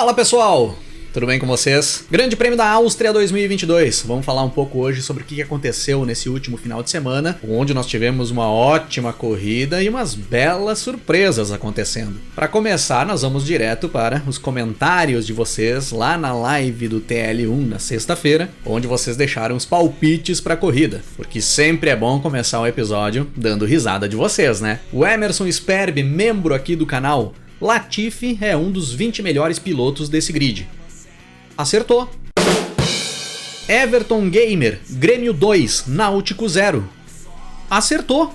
Fala pessoal, tudo bem com vocês? Grande Prêmio da Áustria 2022. Vamos falar um pouco hoje sobre o que aconteceu nesse último final de semana, onde nós tivemos uma ótima corrida e umas belas surpresas acontecendo. Para começar, nós vamos direto para os comentários de vocês lá na live do TL1 na sexta-feira, onde vocês deixaram os palpites para a corrida, porque sempre é bom começar um episódio dando risada de vocês, né? O Emerson Sperb, membro aqui do canal: Latifi é um dos 20 melhores pilotos desse grid. Acertou. Everton Gamer, Grêmio 2, Náutico 0. Acertou.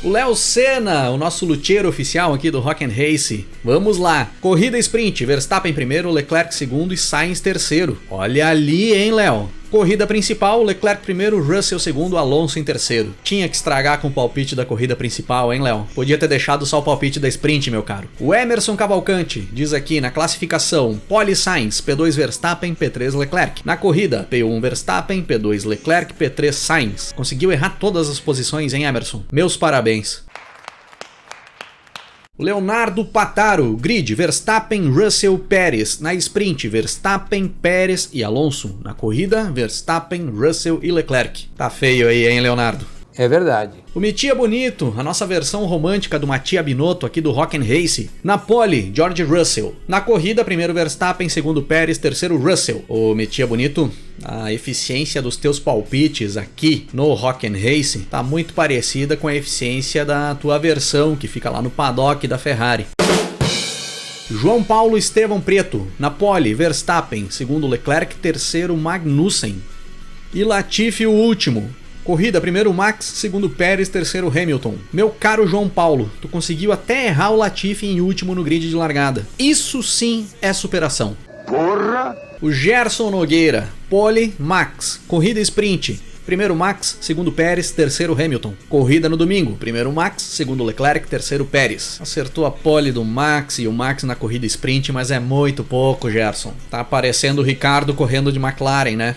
O Léo Senna, o nosso luthier oficial aqui do Rock and Race. Vamos lá. Corrida sprint, Verstappen primeiro, Leclerc segundo e Sainz terceiro. Olha ali, hein, Léo? Corrida principal, Leclerc primeiro, Russell segundo, Alonso em terceiro. Tinha que estragar com o palpite da corrida principal, hein, Léo? Podia ter deixado só o palpite da sprint, meu caro. O Emerson Cavalcante diz aqui na classificação: Pole Sainz, P2 Verstappen, P3 Leclerc. Na corrida, P1 Verstappen, P2 Leclerc, P3 Sainz. Conseguiu errar todas as posições, hein, Emerson? Meus parabéns. Leonardo Pataro, grid, Verstappen, Russell, Pérez. Na sprint, Verstappen, Pérez e Alonso. Na corrida, Verstappen, Russell e Leclerc. Tá feio aí, hein, Leonardo? É verdade. O Mitia Bonito, a nossa versão romântica do Matia Binotto aqui do Rock and Race. Na pole, George Russell. Na corrida, primeiro Verstappen, segundo Pérez, terceiro Russell. Ô Mitia Bonito, a eficiência dos teus palpites aqui no Rock and Race tá muito parecida com a eficiência da tua versão que fica lá no paddock da Ferrari. João Paulo Estevão Preto, na pole, Verstappen, segundo Leclerc, terceiro Magnussen. E Latifi o último. Corrida, primeiro Max, segundo Pérez, terceiro Hamilton. Meu caro João Paulo, tu conseguiu até errar o Latifi em último no grid de largada. Isso sim é superação. Porra! O Gerson Nogueira, pole, Max. Corrida sprint, primeiro Max, segundo Pérez, terceiro Hamilton. Corrida no domingo, primeiro Max, segundo Leclerc, terceiro Pérez. Acertou a pole do Max e o Max na corrida sprint, mas é muito pouco, Gerson. Tá aparecendo o Ricardo correndo de McLaren, né?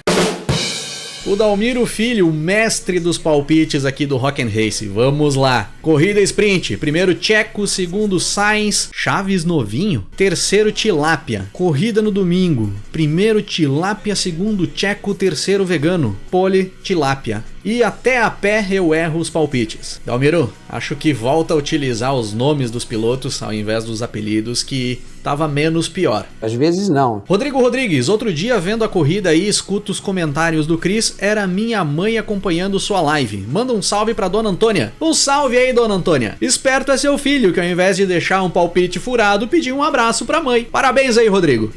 O Dalmiro Filho, o mestre dos palpites aqui do Rock and Race. Vamos lá. Corrida sprint. Primeiro Checo, segundo Sainz, Chaves novinho, terceiro Tilápia. Corrida no domingo. Primeiro Tilápia, segundo Checo, terceiro Vegano. Pole, Tilápia. E até a pé eu erro os palpites. Dalmiro, acho que volta a utilizar os nomes dos pilotos ao invés dos apelidos, que tava menos pior. Às vezes não. Rodrigo Rodrigues, outro dia vendo a corrida aí, escuto os comentários do Chris, era minha mãe acompanhando sua live. Manda um salve pra Dona Antônia. Um salve aí, Dona Antônia. Esperto é seu filho, que ao invés de deixar um palpite furado, pediu um abraço pra mãe. Parabéns aí, Rodrigo.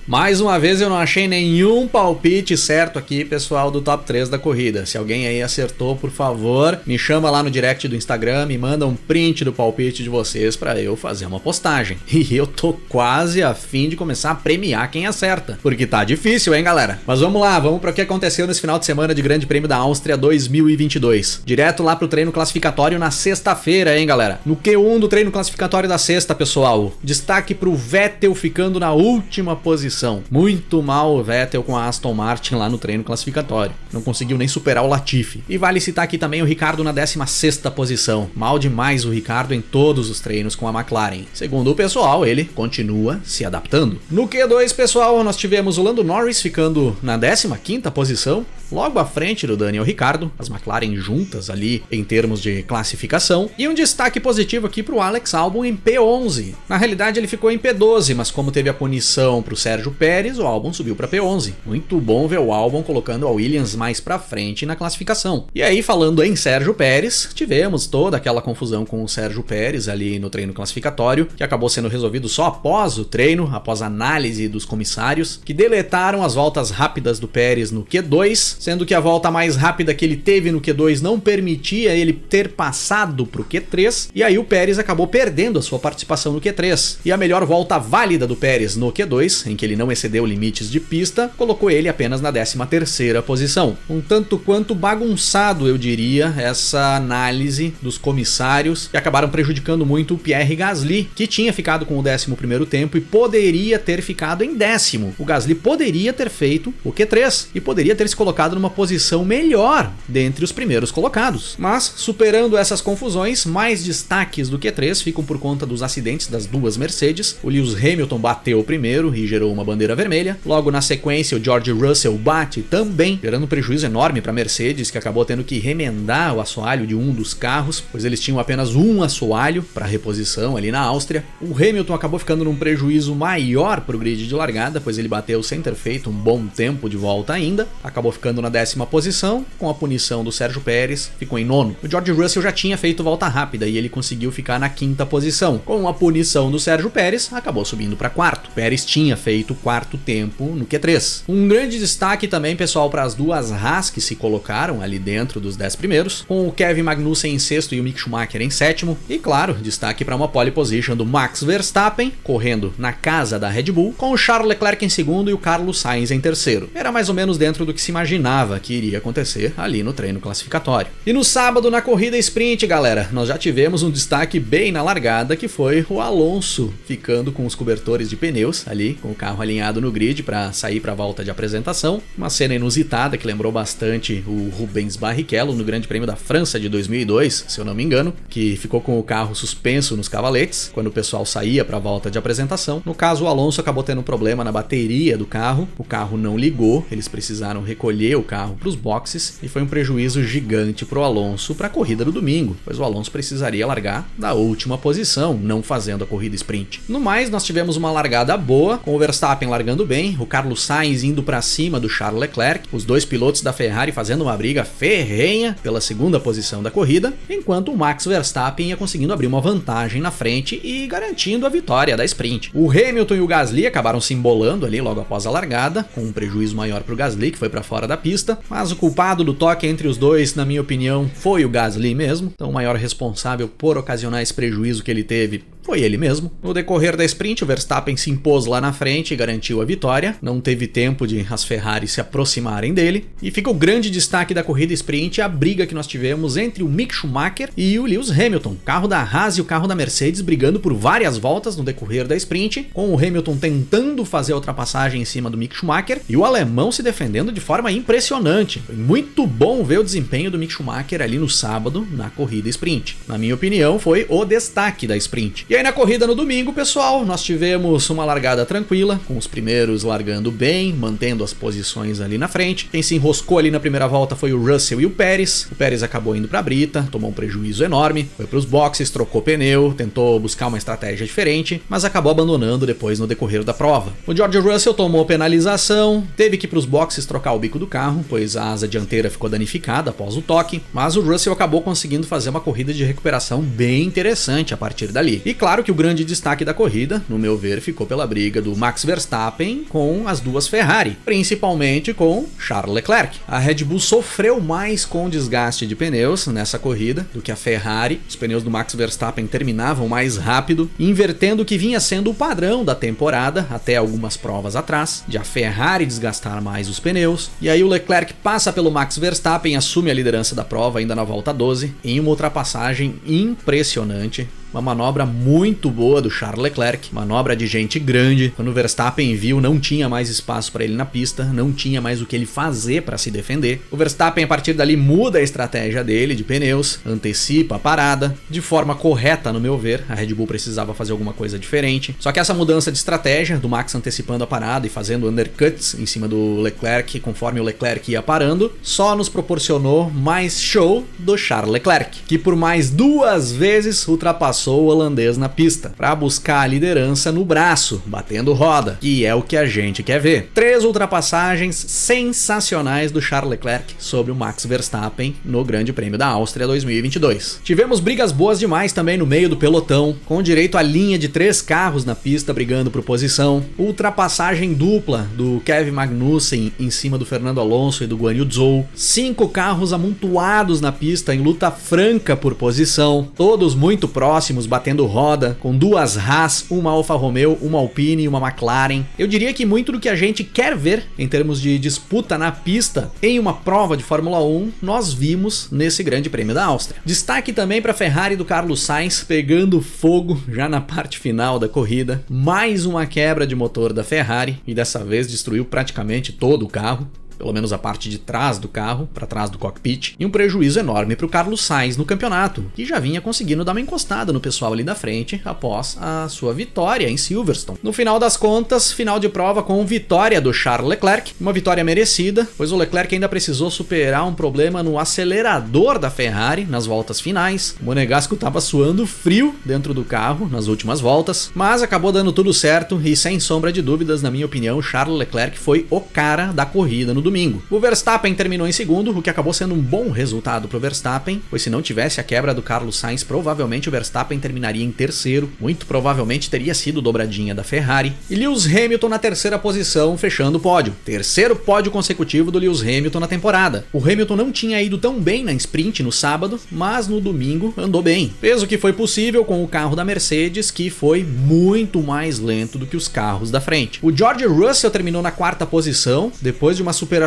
Mais uma vez eu não achei nenhum palpite certo aqui, pessoal, do top 3 da corrida. Se alguém aí acertou, por favor, me chama lá no direct do Instagram, me manda um print do palpite de vocês pra eu fazer uma postagem. E eu tô quase a fim de começar a premiar quem acerta, porque tá difícil, hein, galera? Mas vamos lá, vamos para o que aconteceu nesse final de semana de Grande Prêmio da Áustria 2022. Direto lá pro treino classificatório na sexta-feira, hein, galera? No Q1 do treino classificatório da sexta, pessoal, destaque pro Vettel ficando na última posição. Muito mal o Vettel com a Aston Martin lá no treino classificatório. Não conseguiu nem superar o Latifi. E vale citar aqui também o Ricardo na 16ª posição. Mal demais o Ricardo em todos os treinos com a McLaren. Segundo o pessoal, ele continua se adaptando. No Q2, pessoal, nós tivemos o Lando Norris ficando na 15ª posição, logo à frente do Daniel Ricciardo, as McLaren juntas ali em termos de classificação. E um destaque positivo aqui pro Alex Albon em P11. Na realidade ele ficou em P12, mas como teve a punição pro Sérgio Pérez, o Albon subiu para P11. Muito bom ver o Albon colocando a Williams mais pra frente na classificação. E aí, falando em Sérgio Pérez, tivemos toda aquela confusão com o Sérgio Pérez ali no treino classificatório, que acabou sendo resolvido só após o treino, após a análise dos comissários, que deletaram as voltas rápidas do Pérez no Q2, sendo que a volta mais rápida que ele teve no Q2 não permitia ele ter passado pro Q3, e aí o Pérez acabou perdendo a sua participação no Q3. E a melhor volta válida do Pérez no Q2, em que ele ele não excedeu limites de pista, colocou ele apenas na 13ª posição. Um tanto quanto bagunçado, eu diria, essa análise dos comissários, que acabaram prejudicando muito o Pierre Gasly, que tinha ficado com o 11º tempo e poderia ter ficado em 10º. O Gasly poderia ter feito o Q3 e poderia ter se colocado numa posição melhor dentre os primeiros colocados. Mas, superando essas confusões, mais destaques do Q3 ficam por conta dos acidentes das duas Mercedes. O Lewis Hamilton bateu primeiro e gerou uma bandeira vermelha. Logo na sequência, o George Russell bate também, gerando um prejuízo enorme para a Mercedes, que acabou tendo que remendar o assoalho de um dos carros, pois eles tinham apenas um assoalho para reposição ali na Áustria. O Hamilton acabou ficando num prejuízo maior para o grid de largada, pois ele bateu sem ter feito um bom tempo de volta ainda. Acabou ficando na 10ª posição, com a punição do Sérgio Pérez, ficou em 9º. O George Russell já tinha feito volta rápida e ele conseguiu ficar na 5ª posição. Com a punição do Sérgio Pérez, acabou subindo para 4º. Pérez tinha feito o 4º tempo no Q3. Um grande destaque também, pessoal, para as duas Haas que se colocaram ali dentro dos 10 primeiros, com o Kevin Magnussen em 6º e o Mick Schumacher em 7º. E claro, destaque para uma pole position do Max Verstappen, correndo na casa da Red Bull, com o Charles Leclerc em 2º e o Carlos Sainz em 3º. Era mais ou menos dentro do que se imaginava que iria acontecer ali no treino classificatório. E no sábado, na corrida sprint, galera, nós já tivemos um destaque bem na largada, que foi o Alonso ficando com os cobertores de pneus ali, com o carro alinhado no grid para sair para a volta de apresentação. Uma cena inusitada que lembrou bastante o Rubens Barrichello no Grande Prêmio da França de 2002, se eu não me engano, que ficou com o carro suspenso nos cavaletes quando o pessoal saía para a volta de apresentação. No caso, o Alonso acabou tendo um problema na bateria do carro, o carro não ligou, eles precisaram recolher o carro para os boxes e foi um prejuízo gigante para o Alonso para a corrida do domingo, pois o Alonso precisaria largar da última posição, não fazendo a corrida sprint. No mais, nós tivemos uma largada boa, com o Verstappen largando bem, o Carlos Sainz indo para cima do Charles Leclerc, os dois pilotos da Ferrari fazendo uma briga ferrenha pela 2ª posição da corrida, enquanto o Max Verstappen ia conseguindo abrir uma vantagem na frente e garantindo a vitória da sprint. O Hamilton e o Gasly acabaram se embolando ali logo após a largada, com um prejuízo maior para o Gasly, que foi para fora da pista, mas o culpado do toque entre os dois, na minha opinião, foi o Gasly mesmo, então o maior responsável por ocasionar esse prejuízo que ele teve foi ele mesmo. No decorrer da sprint, o Verstappen se impôs lá na frente e garantiu a vitória. Não teve tempo de as Ferrari se aproximarem dele. E fica o grande destaque da corrida sprint, a briga que nós tivemos entre o Mick Schumacher e o Lewis Hamilton. O carro da Haas e o carro da Mercedes brigando por várias voltas no decorrer da sprint, com o Hamilton tentando fazer a ultrapassagem em cima do Mick Schumacher e o alemão se defendendo de forma impressionante. Foi muito bom ver o desempenho do Mick Schumacher ali no sábado na corrida sprint. Na minha opinião, foi o destaque da sprint. E aí na corrida no domingo, pessoal, nós tivemos uma largada tranquila, com os primeiros largando bem, mantendo as posições ali na frente. Quem se enroscou ali na primeira volta foi o Russell e o Pérez. O Pérez acabou indo para a brita, tomou um prejuízo enorme, foi para os boxes, trocou pneu, tentou buscar uma estratégia diferente, mas acabou abandonando depois no decorrer da prova. O George Russell tomou penalização, teve que ir para os boxes trocar o bico do carro, pois a asa dianteira ficou danificada após o toque, mas o Russell acabou conseguindo fazer uma corrida de recuperação bem interessante a partir dali. E claro que o grande destaque da corrida, no meu ver, ficou pela briga do Max Verstappen com as duas Ferrari, principalmente com Charles Leclerc. A Red Bull sofreu mais com o desgaste de pneus nessa corrida do que a Ferrari. Os pneus do Max Verstappen terminavam mais rápido, invertendo o que vinha sendo o padrão da temporada até algumas provas atrás, de a Ferrari desgastar mais os pneus. E aí o Leclerc passa pelo Max Verstappen, assume a liderança da prova ainda na volta 12, em uma ultrapassagem impressionante. Uma manobra muito boa do Charles Leclerc, manobra de gente grande. Quando o Verstappen viu, não tinha mais espaço para ele na pista, não tinha mais o que ele fazer para se defender. O Verstappen, a partir dali, muda a estratégia dele de pneus, antecipa a parada, de forma correta, no meu ver. A Red Bull precisava fazer alguma coisa diferente. Só que essa mudança de estratégia, do Max antecipando a parada e fazendo undercuts em cima do Leclerc, conforme o Leclerc ia parando, só nos proporcionou mais show do Charles Leclerc, que por mais 2 vezes ultrapassou o holandês na pista, para buscar a liderança no braço, batendo roda, que é o que a gente quer ver. 3 ultrapassagens sensacionais do Charles Leclerc sobre o Max Verstappen no Grande Prêmio da Áustria 2022. Tivemos brigas boas demais também no meio do pelotão, com direito à linha de 3 carros na pista brigando por posição, ultrapassagem dupla do Kevin Magnussen em cima do Fernando Alonso e do Guan Yu Zhou, 5 carros amontoados na pista em luta franca por posição, todos muito próximos próximos batendo roda, com 2 Haas, uma Alfa Romeo, uma Alpine e uma McLaren. Eu diria que muito do que a gente quer ver em termos de disputa na pista em uma prova de Fórmula 1, nós vimos nesse Grande Prêmio da Áustria. Destaque também para a Ferrari do Carlos Sainz pegando fogo já na parte final da corrida. Mais uma quebra de motor da Ferrari e dessa vez destruiu praticamente todo o carro. Pelo menos a parte de trás do carro, para trás do cockpit, e um prejuízo enorme para o Carlos Sainz no campeonato, que já vinha conseguindo dar uma encostada no pessoal ali da frente após a sua vitória em Silverstone. No final das contas, final de prova com vitória do Charles Leclerc, uma vitória merecida, pois o Leclerc ainda precisou superar um problema no acelerador da Ferrari nas voltas finais. O monegasco estava suando frio dentro do carro nas últimas voltas, mas acabou dando tudo certo e sem sombra de dúvidas, na minha opinião, Charles Leclerc foi o cara da corrida no domingo. O Verstappen terminou em segundo, o que acabou sendo um bom resultado para o Verstappen, pois se não tivesse a quebra do Carlos Sainz, provavelmente o Verstappen terminaria em terceiro, muito provavelmente teria sido dobradinha da Ferrari. E Lewis Hamilton na terceira posição, fechando o pódio. Terceiro pódio consecutivo do Lewis Hamilton na temporada. O Hamilton não tinha ido tão bem na sprint no sábado, mas no domingo andou bem. Fez o que foi possível com o carro da Mercedes, que foi muito mais lento do que os carros da frente. O George Russell terminou na quarta posição, depois de uma superação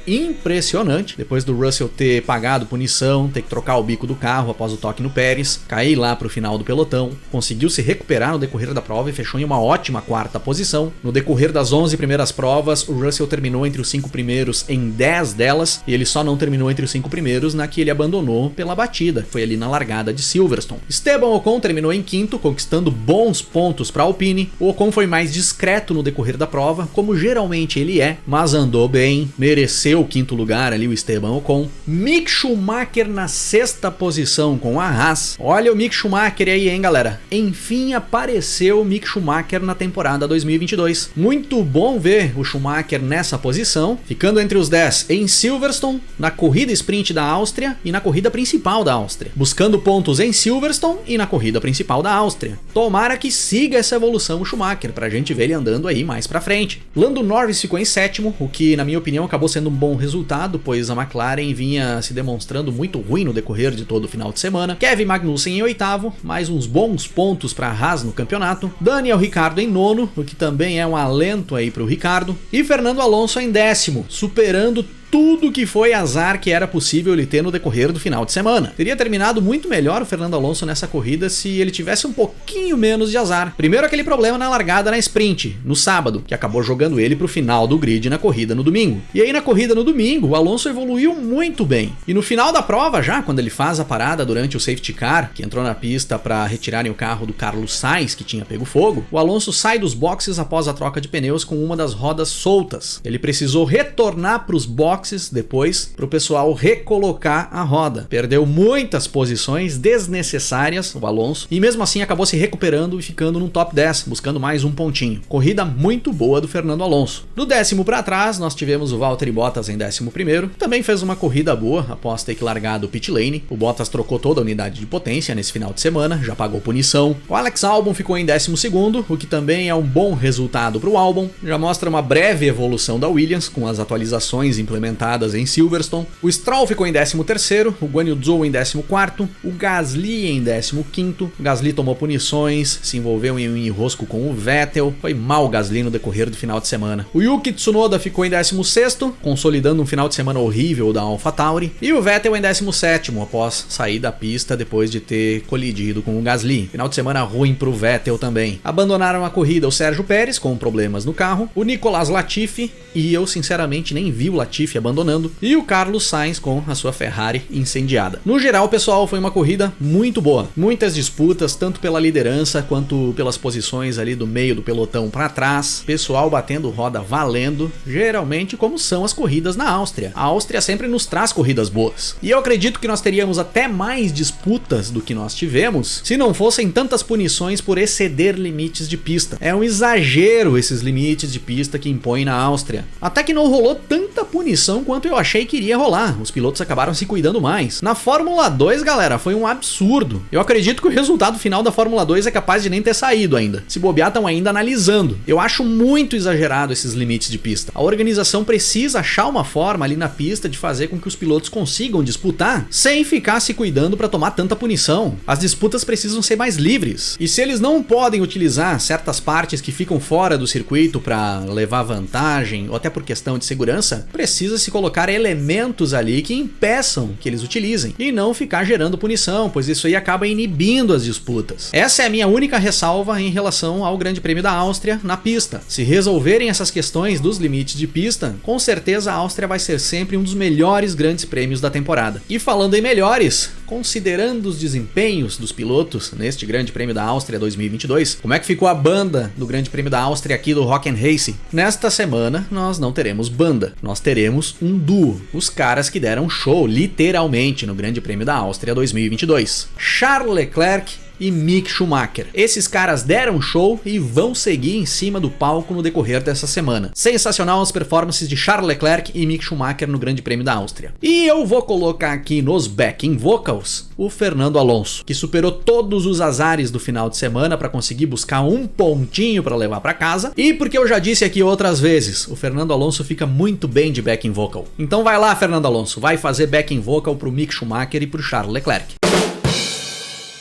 impressionante, depois do Russell ter pagado punição, ter que trocar o bico do carro após o toque no Pérez, cair lá pro final do pelotão, conseguiu se recuperar no decorrer da prova e fechou em uma ótima quarta posição. No decorrer das 11 primeiras provas, o Russell terminou entre os 5 primeiros em 10 delas, e ele só não terminou entre os 5 primeiros na que ele abandonou pela batida, foi ali na largada de Silverstone. Esteban Ocon terminou em quinto, conquistando bons pontos para a Alpine. O Ocon foi mais discreto no decorrer da prova, como geralmente ele é, mas andou bem, mereceu o quinto lugar ali o Esteban Ocon. Mick Schumacher na sexta posição com a Haas. Olha o Mick Schumacher aí, hein, galera? Enfim apareceu o Mick Schumacher na temporada 2022. Muito bom ver o Schumacher nessa posição, ficando entre os 10 em Silverstone, na corrida sprint da Áustria e na corrida principal da Áustria, buscando pontos em Silverstone e na corrida principal da Áustria. Tomara que siga essa evolução o Schumacher, pra gente ver ele andando aí mais pra frente. Lando Norris ficou em sétimo, o que na minha opinião acabou sendo um bom resultado, pois a McLaren vinha se demonstrando muito ruim no decorrer de todo o final de semana. Kevin Magnussen em oitavo, mais uns bons pontos para a Haas no campeonato. Daniel Ricciardo em nono, o que também é um alento aí para o Ricciardo. E Fernando Alonso em décimo, superando tudo que foi azar que era possível ele ter no decorrer do final de semana. Teria terminado muito melhor o Fernando Alonso nessa corrida se ele tivesse um pouquinho menos de azar. Primeiro aquele problema na largada na sprint, no sábado, que acabou jogando ele pro final do grid na corrida no domingo. E aí na corrida no domingo, o Alonso evoluiu muito bem. E no final da prova já, quando ele faz a parada durante o safety car, que entrou na pista para retirarem o carro do Carlos Sainz, que tinha pego fogo, o Alonso sai dos boxes após a troca de pneus com uma das rodas soltas. Ele precisou retornar para os boxes depois para o pessoal recolocar a roda. Perdeu muitas posições desnecessárias o Alonso e mesmo assim acabou se recuperando e ficando no top 10, buscando mais um pontinho. Corrida muito boa do Fernando Alonso. Do décimo para trás nós tivemos o Valtteri Bottas em 11º, também fez uma corrida boa após ter que largar do pit lane. O Bottas trocou toda a unidade de potência nesse final de semana, já pagou punição. O Alex Albon ficou em 12º, o que também é um bom resultado para o Albon, já mostra uma breve evolução da Williams com as atualizações implementadas em Silverstone. O Stroll ficou em 13º, o Guan Yu Zhou em 14º, o Gasly em 15º. O Gasly tomou punições, se envolveu em um enrosco com o Vettel, foi mal o Gasly no decorrer do final de semana. O Yuki Tsunoda ficou em 16º, consolidando um final de semana horrível da AlphaTauri, e o Vettel em 17º, após sair da pista depois de ter colidido com o Gasly. Final de semana ruim pro Vettel também. Abandonaram a corrida o Sérgio Pérez com problemas no carro, o Nicolas Latifi, e eu sinceramente nem vi o Latifi abandonando, e o Carlos Sainz com a sua Ferrari incendiada. No geral, pessoal, foi uma corrida muito boa. Muitas disputas, tanto pela liderança quanto pelas posições ali do meio do pelotão para trás. Pessoal batendo roda valendo, geralmente como são as corridas na Áustria. A Áustria sempre nos traz corridas boas. E eu acredito que nós teríamos até mais disputas do que nós tivemos se não fossem tantas punições por exceder limites de pista. É um exagero esses limites de pista que impõem na Áustria. Até que não rolou tanta tanta punição quanto eu achei que iria rolar. Os pilotos acabaram se cuidando mais. Na Fórmula 2, galera, foi um absurdo. Eu acredito que o resultado final da Fórmula 2 é capaz de nem ter saído ainda. Se bobear, estão ainda analisando. Eu acho muito exagerado esses limites de pista. A organização precisa achar uma forma ali na pista de fazer com que os pilotos consigam disputar sem ficar se cuidando para tomar tanta punição. As disputas precisam ser mais livres. E se eles não podem utilizar certas partes que ficam fora do circuito para levar vantagem, ou até por questão de segurança, precisa se colocar elementos ali que impeçam que eles utilizem e não ficar gerando punição, pois isso aí acaba inibindo as disputas. Essa é a minha única ressalva em relação ao Grande Prêmio da Áustria na pista. Se resolverem essas questões dos limites de pista, com certeza a Áustria vai ser sempre um dos melhores grandes prêmios da temporada. E falando em melhores, considerando os desempenhos dos pilotos neste Grande Prêmio da Áustria 2022, como é que ficou a banda do Grande Prêmio da Áustria aqui do Rock and Race? Nesta semana nós não teremos banda, nós teremos um duo, os caras que deram show literalmente no Grande Prêmio da Áustria 2022. Charles Leclerc e Mick Schumacher. Esses caras deram show e vão seguir em cima do palco no decorrer dessa semana. Sensacional as performances de Charles Leclerc e Mick Schumacher no Grande Prêmio da Áustria. E eu vou colocar aqui nos backing vocals o Fernando Alonso, que superou todos os azares do final de semana para conseguir buscar um pontinho para levar para casa. E porque eu já disse aqui outras vezes, o Fernando Alonso fica muito bem de backing vocal. Então vai lá, Fernando Alonso, vai fazer backing vocal pro Mick Schumacher e pro Charles Leclerc.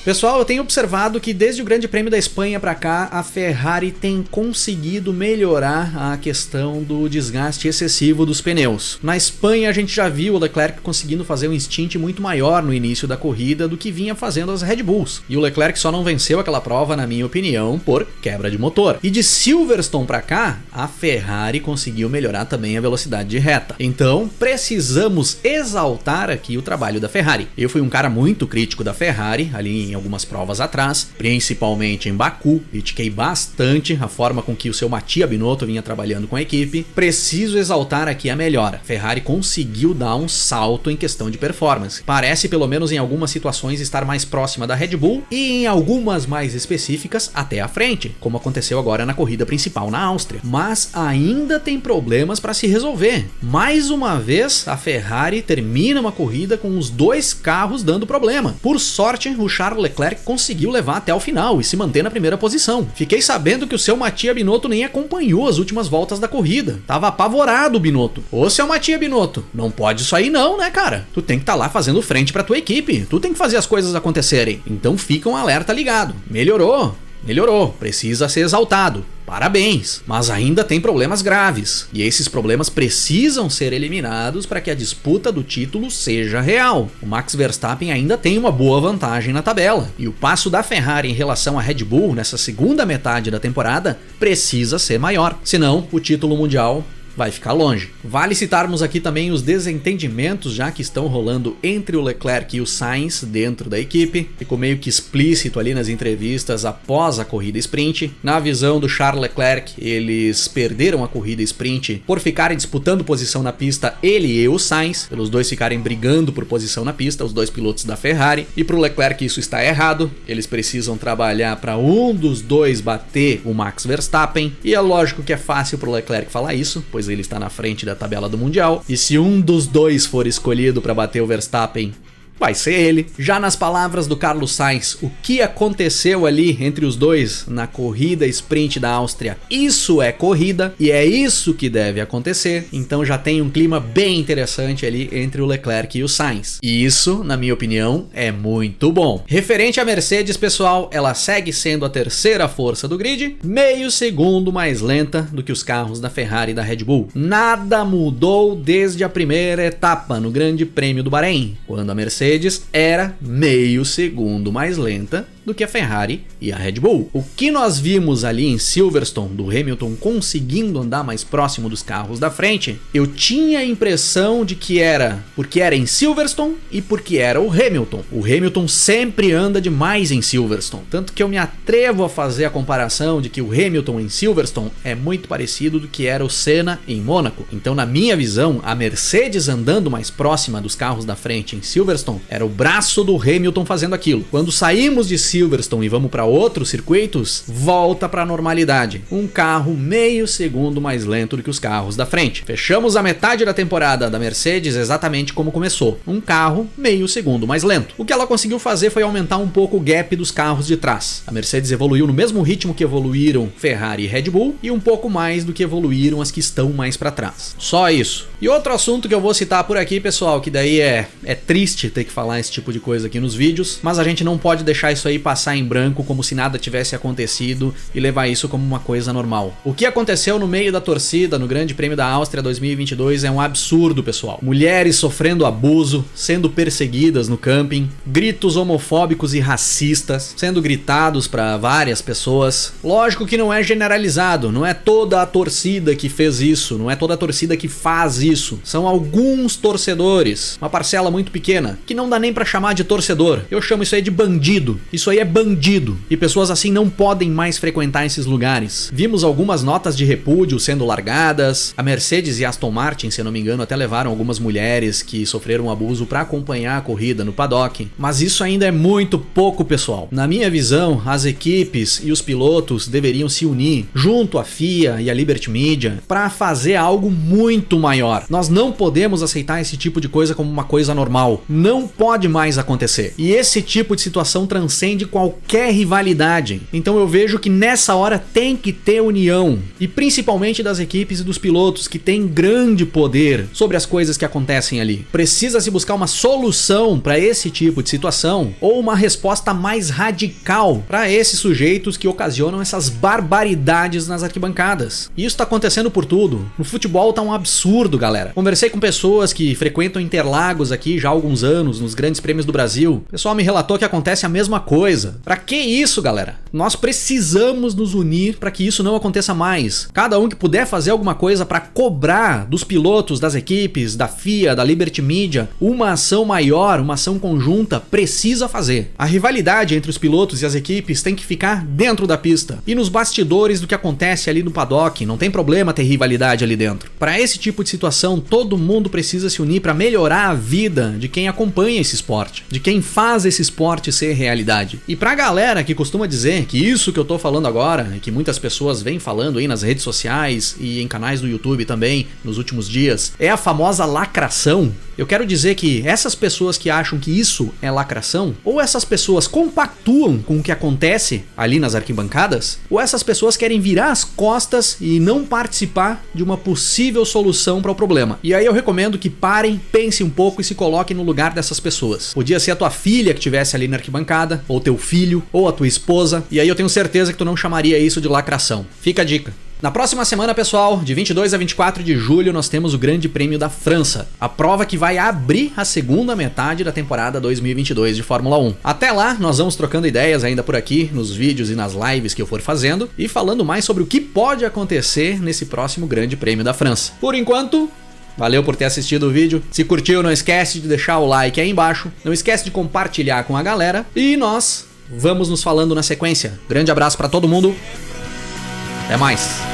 Pessoal, eu tenho observado que desde o Grande Prêmio da Espanha para cá, a Ferrari tem conseguido melhorar a questão do desgaste excessivo dos pneus. Na Espanha a gente já viu o Leclerc conseguindo fazer um stint muito maior no início da corrida do que vinha fazendo as Red Bulls. E o Leclerc só não venceu aquela prova, na minha opinião, por quebra de motor. E de Silverstone para cá, a Ferrari conseguiu melhorar também a velocidade de reta. Então, precisamos exaltar aqui o trabalho da Ferrari. Eu fui um cara muito crítico da Ferrari, ali em algumas provas atrás, principalmente em Baku, critiquei bastante a forma com que o seu Mattia Binotto vinha trabalhando com a equipe. Preciso exaltar aqui a melhora. Ferrari conseguiu dar um salto em questão de performance. Parece, pelo menos em algumas situações, estar mais próxima da Red Bull e em algumas mais específicas até à frente, como aconteceu agora na corrida principal na Áustria. Mas ainda tem problemas para se resolver. Mais uma vez, a Ferrari termina uma corrida com os dois carros dando problema. Por sorte, o Charles Leclerc conseguiu levar até o final e se manter na primeira posição. Fiquei sabendo que o seu Mattia Binotto nem acompanhou as últimas voltas da corrida. Tava apavorado o Binotto. Ô, seu Mattia Binotto, não pode isso aí não, né, cara? Tu tem que estar lá fazendo frente pra tua equipe. Tu tem que fazer as coisas acontecerem. Então fica um alerta ligado. Melhorou, precisa ser exaltado. Parabéns, mas ainda tem problemas graves, e esses problemas precisam ser eliminados para que a disputa do título seja real. O Max Verstappen ainda tem uma boa vantagem na tabela, e o passo da Ferrari em relação à Red Bull nessa segunda metade da temporada precisa ser maior, senão o título mundial vai ficar longe. Vale citarmos aqui também os desentendimentos já que estão rolando entre o Leclerc e o Sainz dentro da equipe. Ficou meio que explícito ali nas entrevistas após a corrida sprint. Na visão do Charles Leclerc, eles perderam a corrida sprint por ficarem disputando posição na pista, ele e o Sainz, pelos dois ficarem brigando por posição na pista, os dois pilotos da Ferrari. E pro Leclerc isso está errado, eles precisam trabalhar para um dos dois bater o Max Verstappen. E é lógico que é fácil pro Leclerc falar isso, pois ele está na frente da tabela do Mundial, e se um dos dois for escolhido para bater o Verstappen, vai ser ele. Já nas palavras do Carlos Sainz, o que aconteceu ali entre os dois na corrida sprint da Áustria, isso é corrida e é isso que deve acontecer. Então já tem um clima bem interessante ali entre o Leclerc e o Sainz. E isso, na minha opinião, é muito bom. Referente à Mercedes, pessoal, ela segue sendo a terceira força do grid, meio segundo mais lenta do que os carros da Ferrari e da Red Bull. Nada mudou desde a primeira etapa no Grande Prêmio do Bahrein, quando a Mercedes era meio segundo mais lenta do que a Ferrari e a Red Bull. O que nós vimos ali em Silverstone do Hamilton conseguindo andar mais próximo dos carros da frente, eu tinha a impressão de que era porque era em Silverstone e porque era o Hamilton. O Hamilton sempre anda demais em Silverstone, tanto que eu me atrevo a fazer a comparação de que o Hamilton em Silverstone é muito parecido do que era o Senna em Mônaco. Então, na minha visão, a Mercedes andando mais próxima dos carros da frente em Silverstone era o braço do Hamilton fazendo aquilo. Quando saímos de Silverstone e vamos para outros circuitos, volta para a normalidade. Um carro meio segundo mais lento do que os carros da frente. Fechamos a metade da temporada da Mercedes exatamente como começou. Um carro meio segundo mais lento. O que ela conseguiu fazer foi aumentar um pouco o gap dos carros de trás. A Mercedes evoluiu no mesmo ritmo que evoluíram Ferrari e Red Bull e um pouco mais do que evoluíram as que estão mais para trás. Só isso. E outro assunto que eu vou citar por aqui, pessoal, que daí é triste ter que falar esse tipo de coisa aqui nos vídeos, mas a gente não pode deixar isso aí passar em branco como se nada tivesse acontecido e levar isso como uma coisa normal. O que aconteceu no meio da torcida no Grande Prêmio da Áustria 2022 é um absurdo, pessoal. Mulheres sofrendo abuso, sendo perseguidas no camping, gritos homofóbicos e racistas sendo gritados para várias pessoas. Lógico que não é generalizado, não é toda a torcida que fez isso, não é toda a torcida que faz isso. São alguns torcedores, uma parcela muito pequena, que não dá nem pra chamar de torcedor. Eu chamo isso aí de bandido. Isso aí é bandido. E pessoas assim não podem mais frequentar esses lugares. Vimos algumas notas de repúdio sendo largadas. A Mercedes e a Aston Martin, se eu não me engano, até levaram algumas mulheres que sofreram abuso pra acompanhar a corrida no paddock. Mas isso ainda é muito pouco, pessoal. Na minha visão, as equipes e os pilotos deveriam se unir junto à FIA e à Liberty Media pra fazer algo muito maior. Nós não podemos aceitar esse tipo de coisa como uma coisa normal. Não pode mais acontecer. E esse tipo de situação transcende qualquer rivalidade. Então eu vejo que nessa hora tem que ter união. E principalmente das equipes e dos pilotos que têm grande poder sobre as coisas que acontecem ali. Precisa-se buscar uma solução para esse tipo de situação ou uma resposta mais radical para esses sujeitos que ocasionam essas barbaridades nas arquibancadas. E isso tá acontecendo por tudo. No futebol tá um absurdo, galera. Conversei com pessoas que frequentam Interlagos aqui já há alguns anos, nos grandes prêmios do Brasil. O pessoal me relatou que acontece a mesma coisa. Pra que isso, galera? Nós precisamos nos unir para que isso não aconteça mais. Cada um que puder fazer alguma coisa para cobrar dos pilotos, das equipes, da FIA, da Liberty Media, uma ação maior, uma ação conjunta, precisa fazer. A rivalidade entre os pilotos e as equipes tem que ficar dentro da pista e nos bastidores do que acontece ali no paddock. Não tem problema ter rivalidade ali dentro. Para esse tipo de situação, todo mundo precisa se unir para melhorar a vida de quem acompanha esse esporte, de quem faz esse esporte ser realidade. E pra galera que costuma dizer que isso que eu tô falando agora, e que muitas pessoas vêm falando aí nas redes sociais e em canais do YouTube também nos últimos dias, é a famosa lacração, eu quero dizer que essas pessoas que acham que isso é lacração, ou essas pessoas compactuam com o que acontece ali nas arquibancadas, ou essas pessoas querem virar as costas e não participar de uma possível solução para o problema. E aí eu recomendo que parem, pensem um pouco e se coloquem no lugar dessas pessoas. Podia ser a tua filha que estivesse ali na arquibancada, ou teu filho, ou a tua esposa, e aí eu tenho certeza que tu não chamaria isso de lacração. Fica a dica. Na próxima semana, pessoal, de 22 a 24 de julho, nós temos o Grande Prêmio da França, a prova que vai abrir a segunda metade da temporada 2022 de Fórmula 1. Até lá, nós vamos trocando ideias ainda por aqui, nos vídeos e nas lives que eu for fazendo, e falando mais sobre o que pode acontecer nesse próximo Grande Prêmio da França. Por enquanto, valeu por ter assistido o vídeo. Se curtiu, não esquece de deixar o like aí embaixo, não esquece de compartilhar com a galera, e nós vamos nos falando na sequência. Grande abraço pra todo mundo, até mais!